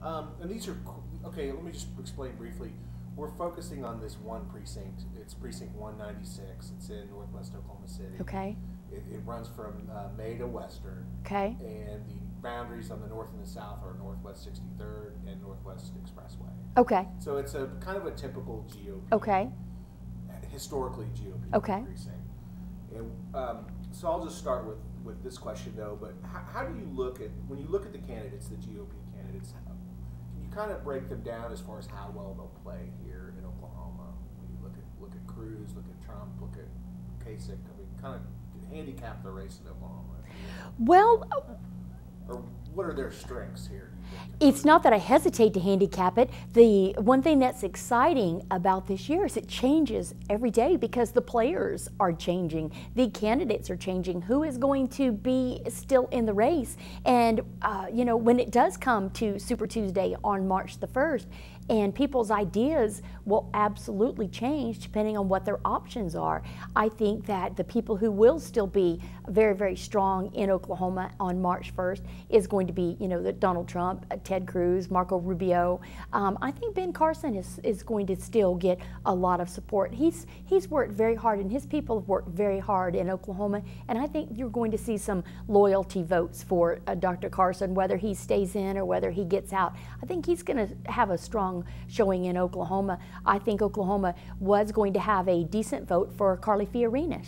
And these are, okay, let me just explain briefly. We're focusing on this one precinct. It's precinct 196. It's in northwest Oklahoma City. Okay. It runs from May to Western. Okay. And the boundaries on the north and the south are Northwest 63rd and Northwest Expressway. Okay. So it's a kind of a typical GOP. Okay. Historically GOP okay. precinct. And so I'll just start with this question though. But how do you look at, when you look at the candidates, the GOP candidates, can you kind of break them down as far as how well they'll play here in Oklahoma? When you look at Cruz, look at Trump, look at Kasich. I mean, kind of handicap the race in Oklahoma. Well, or what are their strengths here? It's not that I hesitate to handicap it. The one thing that's exciting about this year is it changes every day because the players are changing, the candidates are changing, who is going to be still in the race. And you know, when it does come to Super Tuesday on March the 1st, and people's ideas will absolutely change depending on what their options are. I think that the people who will still be very, very strong in Oklahoma on March 1st is going to be, you know, Donald Trump, Ted Cruz, Marco Rubio. I think Ben Carson is going to still get a lot of support. He's worked very hard, and his people have worked very hard in Oklahoma, and I think you're going to see some loyalty votes for Dr. Carson, whether he stays in or whether he gets out. I think he's going to have a strong showing in Oklahoma. I think Oklahoma was going to have a decent vote for Carly Fiorina.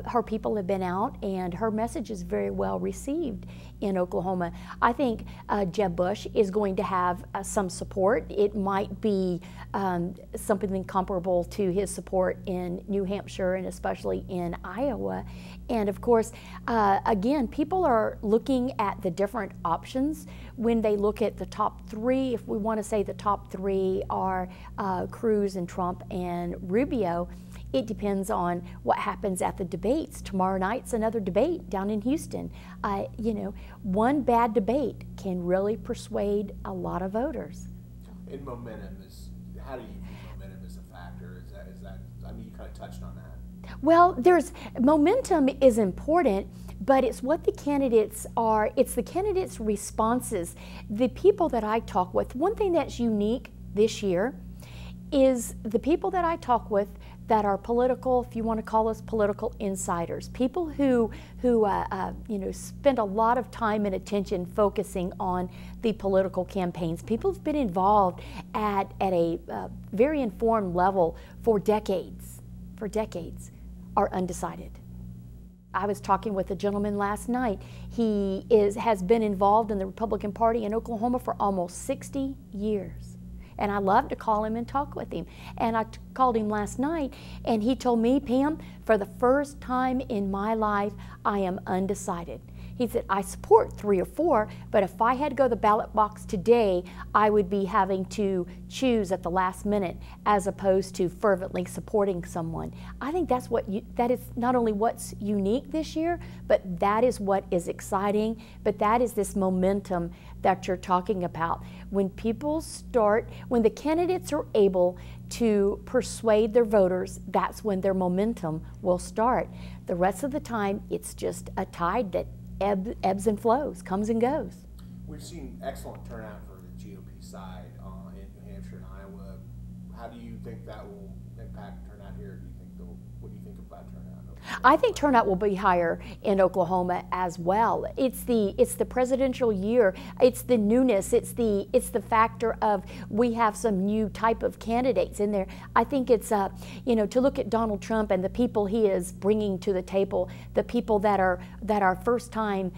Her people have been out, and her message is very well received in Oklahoma. I think Jeb Bush is going to have some support. It might be something comparable to his support in New Hampshire and especially in Iowa. And of course, again, people are looking at the different options when they look at the top three. If we want to say the top three are Cruz and Trump and Rubio, it depends on what happens at the debates. Tomorrow night's another debate down in Houston. You know, one bad debate can really persuade a lot of voters. And momentum is, how do you view momentum as a factor? Is that, I mean, you kind of touched on that. Well, momentum is important, but it's what the candidates are, it's the candidates' responses. The people that I talk with, one thing that's unique this year is the people that I talk with that are political, if you want to call us political insiders, people who you know, spend a lot of time and attention focusing on the political campaigns. People who've been involved at a very informed level for decades, are undecided. I was talking with a gentleman last night. He has been involved in the Republican Party in Oklahoma for almost 60 years. And I love to call him and talk with him. And I called him last night, and he told me, Pam, for the first time in my life, I am undecided. He said, I support 3 or 4, but if I had to go to the ballot box today, I would be having to choose at the last minute as opposed to fervently supporting someone. I think that is not only what's unique this year, but that is what is exciting, but that is this momentum that you're talking about. When people start, when the candidates are able to persuade their voters, that's when their momentum will start. The rest of the time, it's just a tide that ebbs and flows, comes and goes. We've seen excellent turnout for the GOP side in New Hampshire and Iowa. How do you think that will impact turnout here? What do you think about turnout? I think turnout will be higher in Oklahoma as well. It's the presidential year. It's the newness. It's the factor of we have some new type of candidates in there. I think it's you know, to look at Donald Trump and the people he is bringing to the table, the people that are first time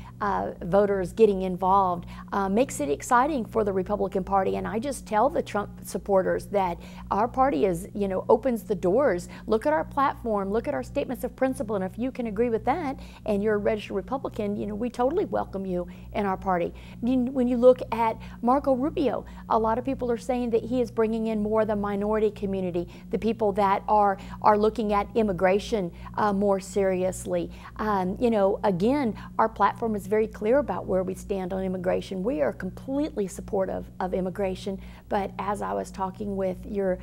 voters getting involved, makes it exciting for the Republican Party. And I just tell the Trump supporters that our party is, you know, opens the doors. Look at our platform. Look at our statements of principle. And if you can agree with that and you're a registered Republican, you know, we totally welcome you in our party. When you look at Marco Rubio, a lot of people are saying that he is bringing in more of the minority community, the people that are looking at immigration more seriously. You know, again, our platform is very clear about where we stand on immigration. We are completely supportive of immigration, but as I was talking with your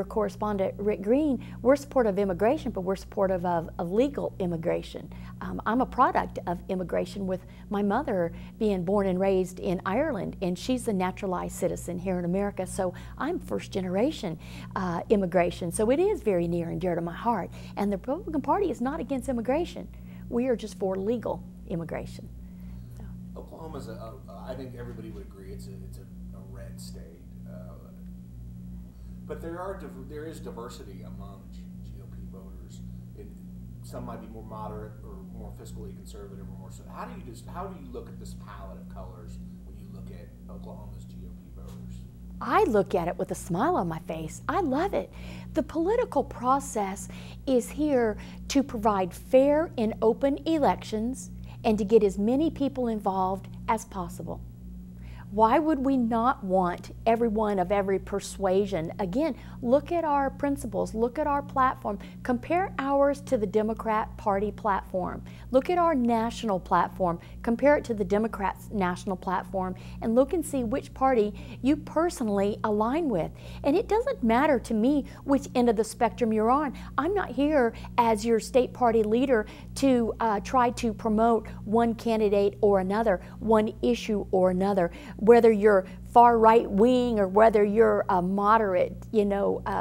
correspondent, Rick Green, we're supportive of immigration. immigration, but we're supportive of legal immigration. I'm a product of immigration, with my mother being born and raised in Ireland, and she's a naturalized citizen here in America, so I'm first generation immigration. So it is very near and dear to my heart. And the Republican Party is not against immigration. We are just for legal immigration. So. Oklahoma's, I think everybody would agree, it's a red state. But there is diversity among GOP voters. Some might be more moderate or more fiscally conservative or more so. How do you look at this palette of colors when you look at Oklahoma's GOP voters? I look at it with a smile on my face. I love it. The political process is here to provide fair and open elections and to get as many people involved as possible. Why would we not want everyone of every persuasion? Again, look at our principles, look at our platform, compare ours to the Democrat Party platform. Look at our national platform, compare it to the Democrats' national platform, and look and see which party you personally align with. And it doesn't matter to me which end of the spectrum you're on. I'm not here as your state party leader to try to promote one candidate or another, one issue or another, whether you're far right wing or whether you're a moderate,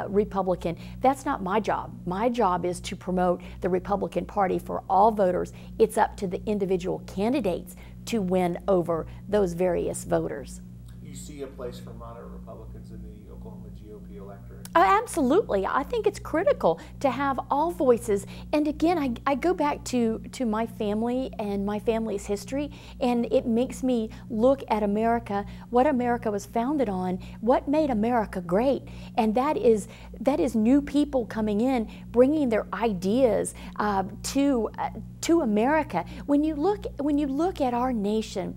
Republican. That's not my job. My job is to promote the Republican Party for all voters. It's up to the individual candidates to win over those various voters. You see a place for moderate Republicans in the Oklahoma GOP electorate? Absolutely. I think it's critical to have all voices. And again, I go back to my family and my family's history, and it makes me look at America, what America was founded on, what made America great. And that is new people coming in, bringing their ideas to America. When you look at our nation,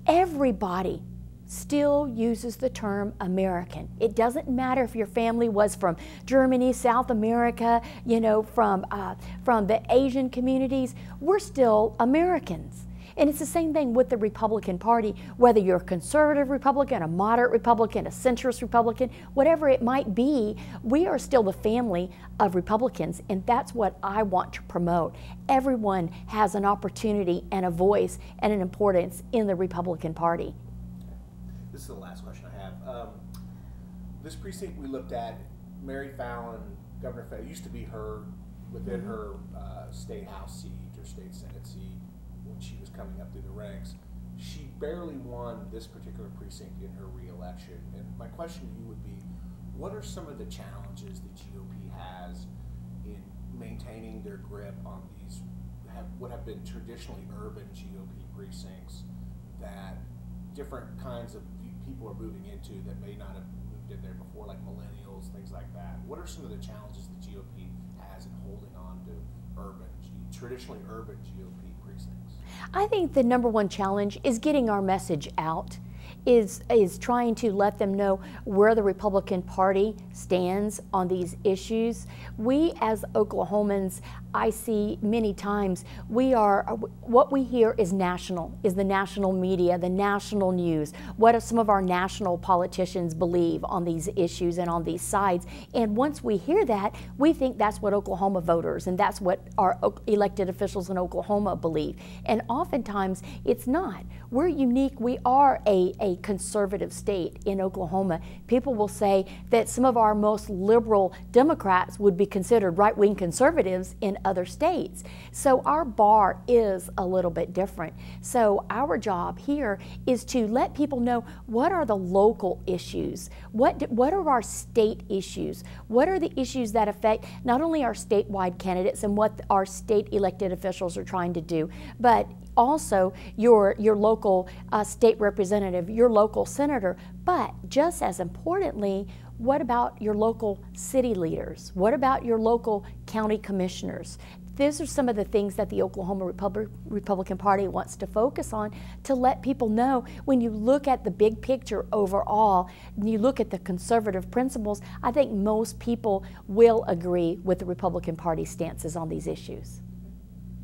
everybody still uses the term American. It doesn't matter if your family was from Germany, South America, from the Asian communities. We're still Americans. And it's the same thing with the Republican Party, whether you're a conservative Republican, a moderate Republican, a centrist Republican, whatever it might be, we are still the family of Republicans, and that's what I want to promote. Everyone has an opportunity and a voice and an importance in the Republican Party. This is the last question I have. This precinct we looked at, Mary Fallin, Governor Fallin, used to be her within her state house seat or state senate seat when she was coming up through the ranks. She barely won this particular precinct in her re-election. And my question to you would be, what are some of the challenges the GOP has in maintaining their grip on these what have been traditionally urban GOP precincts that different kinds of people are moving into that may not have moved in there before, like millennials, things like that? What are some of the challenges the GOP has in holding on to traditionally urban GOP precincts? I think the number one challenge is getting our message out, is trying to let them know where the Republican Party stands on these issues. We as Oklahomans, I see many times, what we hear is national, is the national media, the national news, what some of our national politicians believe on these issues and on these sides. And once we hear that, we think that's what Oklahoma voters and that's what our elected officials in Oklahoma believe. And oftentimes it's not. We're unique. We are a conservative state in Oklahoma. People will say that some of our most liberal Democrats would be considered right-wing conservatives in other states. So our bar is a little bit different. So our job here is to let people know what are the local issues, what are our state issues, what are the issues that affect not only our statewide candidates and what our state elected officials are trying to do, but also your local state representative, your local senator, but just as importantly, what about your local city leaders? What about your local county commissioners? These are some of the things that the Oklahoma Republican Party wants to focus on, to let people know when you look at the big picture overall, and you look at the conservative principles, I think most people will agree with the Republican Party stances on these issues.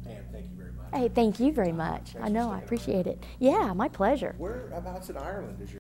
Pam, thank you very much. Hey, thank you very much. I know, I appreciate it. Yeah, my pleasure. Whereabouts in Ireland is your